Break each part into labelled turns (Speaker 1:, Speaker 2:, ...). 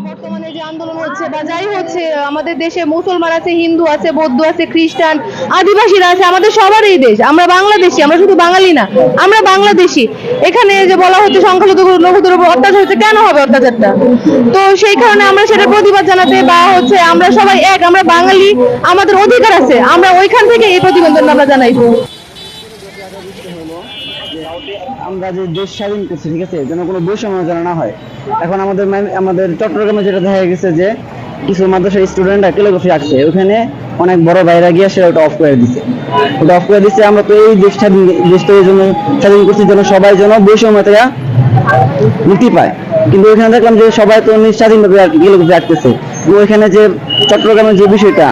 Speaker 1: বর্তমানে যে আন্দোলন হচ্ছে বা যাই হচ্ছে, আমাদের দেশে মুসলমান আছে, হিন্দু আছে, বৌদ্ধ আছে, খ্রিস্টান, আদিবাসীরা আছে, আমাদের সবারই দেশ। আমরা বাংলাদেশি, আমরা শুধু বাঙালি না, আমরা বাংলাদেশি। এখানে যে বলা হচ্ছে সংখ্যালঘুদের উপর অত্যাচার হচ্ছে, কেন হবে অত্যাচারটা? তো সেই কারণে আমরা সেটা প্রতিবাদ জানাতে বা হচ্ছে আমরা সবাই এক, আমরা বাঙালি, আমাদের অধিকার আছে, আমরা ওইখান থেকে এই প্রতিবেদন আমরা জানাইবো।
Speaker 2: আমরা যে দেশ স্বাধীন করছি, ঠিক আছে, যেন কোনো বৈষম্য যেন না হয়। এখন আমাদের চট্টগ্রামে যেটা দেখা গেছে যে কিছু মাদ্রাসার স্টুডেন্টরা ক্যালিগ্রাফি আঁকছে, ওখানে অনেক বড় ভাইরা গিয়ে সেটা ওটা অফ করে দিছে। ওটা অফ করে দিচ্ছে। আমরা তো এই দেশটা এই জন্য স্বাধীন করছি যেন সবাই যেন বৈষম্য থেকে মুক্তি পায়। কিন্তু ওইখানে দেখলাম যে সবাই তো স্বাধীনভাবে আর কি ক্যালিগ্রাফি আঁকতেছে। ওইখানে যে চট্টগ্রামের যে বিষয়টা,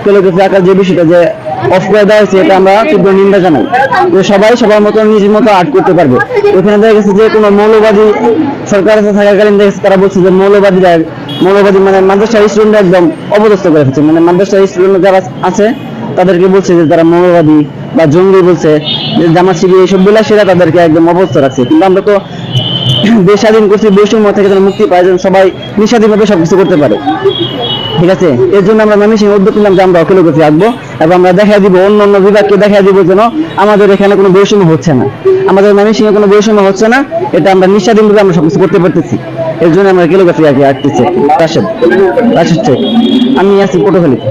Speaker 2: ক্যালিগ্রাফি আঁকার যে বিষয়টা যে অফ করে দেওয়া হয়েছে, এটা আমরা তীব্র নিন্দা জানাই। যে সবাই সবার মতো নিজের মতো আর্ট করতে পারবে। ওখানে দেখা গেছে যে কোনো মৌলবাদী সরকার থাকাকালীন দেখা গেছে তারা বলছে যে মৌলবাদী মানে মাদ্রাসার স্টুডেন্ট একদম অপদস্থ করে ফেলছে। মানে মাদ্রাসার স্টুডেন্ট যারা আছে তাদেরকে বলছে যে তারা মৌলবাদী বা জঙ্গি বলছে, যে জামাত শিবির এইসব বলে সেটা তাদেরকে একদম অবস্থ রাখছে। কিন্তু আমরা তো দেশ স্বাধীন করছি বৈষম্য থেকে যেন মুক্তি পায়, যেন সবাই নিঃস্বাধীনভাবে সবকিছু করতে পারে, ঠিক আছে। এর জন্য আমরা ময়মনসিংহে উদ্যোগ নিলাম যে আমরা ক্যালিগ্রাফি আঁকবো এবং আমরা দেখা দিব অন্য অন্য বিভাগকে দেখা দিব যেন আমাদের এখানে কোনো বৈষম্য হচ্ছে না, আমাদের ময়মনসিংহে কোনো বৈষম্য হচ্ছে না। এটা আমরা নিঃস্বাধীনভাবে আমরা সবকিছু করতে পারতেছি। এর জন্য আমরা ক্যালিগ্রাফি আঁকতেছি। রাশেদ রাশেদ শেখ, আমি আছি পটুয়াখালীতে।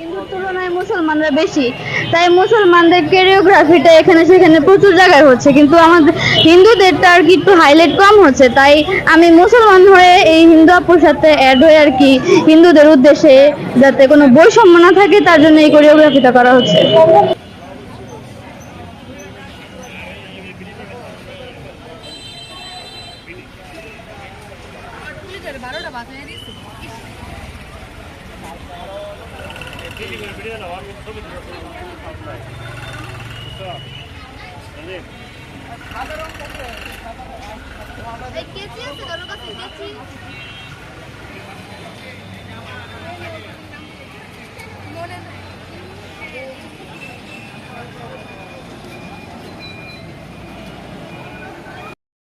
Speaker 3: হিন্দুর তুলনায় মুসলমানরা বেশি, তাই মুসলমানদের কোরিওগ্রাফিটা এখানে সেখানে প্রচুর জায়গায় হচ্ছে, কিন্তু আমাদের হিন্দুদেরটা আর কি একটু হাইলাইট কম হচ্ছে। তাই আমি মুসলমান হয়ে এই হিন্দু আপুর সাথে অ্যাড হয়ে আর কি হিন্দুদের উদ্দেশ্যে যাতে কোনো বৈষম্য না থাকে তার জন্য এই কোরিওগ্রাফিটা করা হচ্ছে।